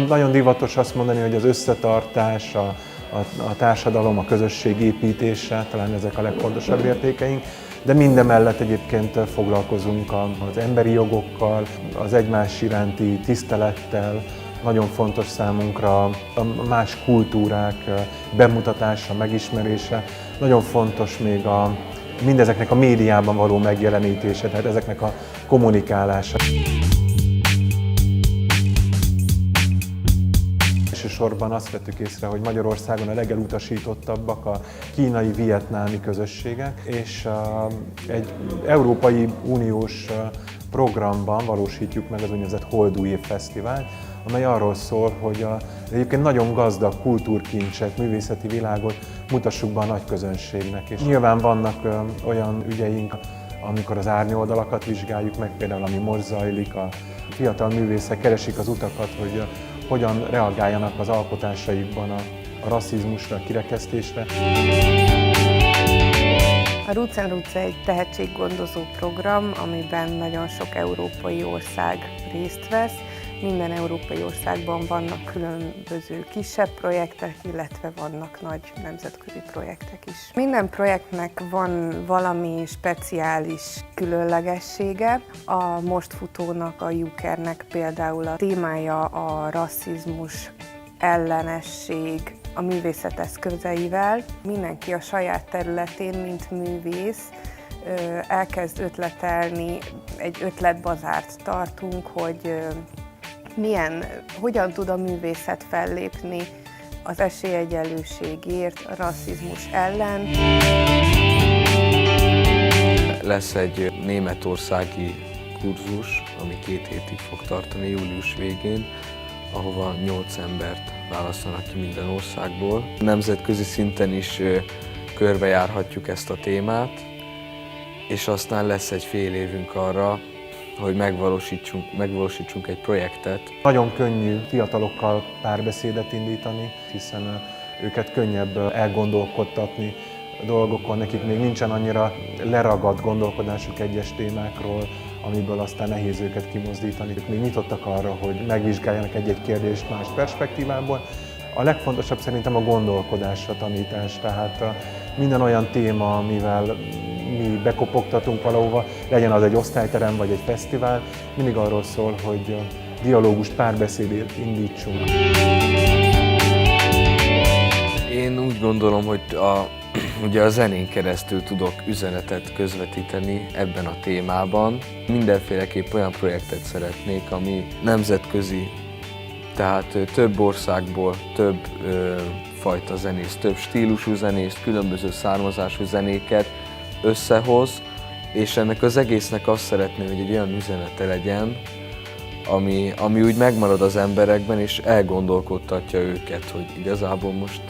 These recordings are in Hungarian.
nagyon divatos azt mondani, hogy az összetartás, a társadalom, a közösség építése, talán ezek a legfontosabb értékeink, de mindemellett egyébként foglalkozunk az emberi jogokkal, az egymás iránti tisztelettel. Nagyon fontos számunkra a más kultúrák bemutatása, megismerése. Nagyon fontos még mindezeknek a médiában való megjelenítése, tehát ezeknek a kommunikálása. Elsősorban azt vettük észre, hogy Magyarországon a legelutasítottabbak a kínai-vietnámi közösségek, és egy Európai Uniós programban valósítjuk meg az úgynevezett Holdúj Év Fesztivált, amely arról szól, hogy egyébként nagyon gazdag kultúrkincset, művészeti világot mutassuk be a nagy közönségnek. És nyilván vannak olyan ügyeink, amikor az árnyoldalakat vizsgáljuk meg, például ami most zajlik, a fiatal művészek keresik az utakat, hogy hogyan reagáljanak az alkotásaikban a rasszizmusra, a kirekesztésre. A Roots & Roots egy tehetséggondozó program, amiben nagyon sok európai ország részt vesz. Minden európai országban vannak különböző kisebb projektek, illetve vannak nagy nemzetközi projektek is. Minden projektnek van valami speciális különlegessége. A most futónak, a Jukernek például a témája a rasszizmus, ellenesség, a művészet eszközeivel. Mindenki a saját területén, mint művész, elkezd ötletelni, egy ötletbazárt tartunk, hogy hogyan tud a művészet fellépni az esélyegyenlőségért, a rasszizmus ellen. Lesz egy németországi kurzus, ami 2 hétig fog tartani július végén, ahova 8 embert választanak ki minden országból. Nemzetközi szinten is körbejárhatjuk ezt a témát, és aztán lesz egy fél évünk arra, hogy megvalósítsunk egy projektet. Nagyon könnyű fiatalokkal párbeszédet indítani, hiszen őket könnyebb elgondolkodtatni dolgokon, nekik még nincsen annyira leragadt gondolkodásuk egyes témákról, amiből aztán nehéz őket kimozdítani. Ők még nyitottak arra, hogy megvizsgáljanak egy-egy kérdést más perspektívából. A legfontosabb szerintem a gondolkodás, a tanítás, tehát minden olyan téma, amivel mi bekopogtatunk valahova, legyen az egy osztályterem vagy egy fesztivál, mindig arról szól, hogy dialógust, párbeszédét indítsunk. Én úgy gondolom, hogy ugye a zenén keresztül tudok üzenetet közvetíteni ebben a témában. Mindenféleképp olyan projektet szeretnék, ami nemzetközi, tehát több országból, több fajta zenészt, több stílusú zenészt, különböző származású zenéket összehoz, és ennek az egésznek azt szeretném, hogy egy olyan üzenete legyen, ami úgy megmarad az emberekben, és elgondolkodtatja őket, hogy igazából most,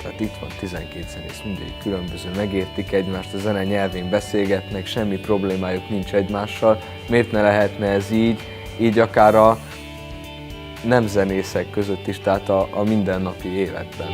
tehát itt van 12 zenész, mindegyik különböző, megértik egymást, a zene nyelvén beszélgetnek, semmi problémájuk nincs egymással, miért ne lehetne ez így akár a nem zenészek között is, tehát a mindennapi életben.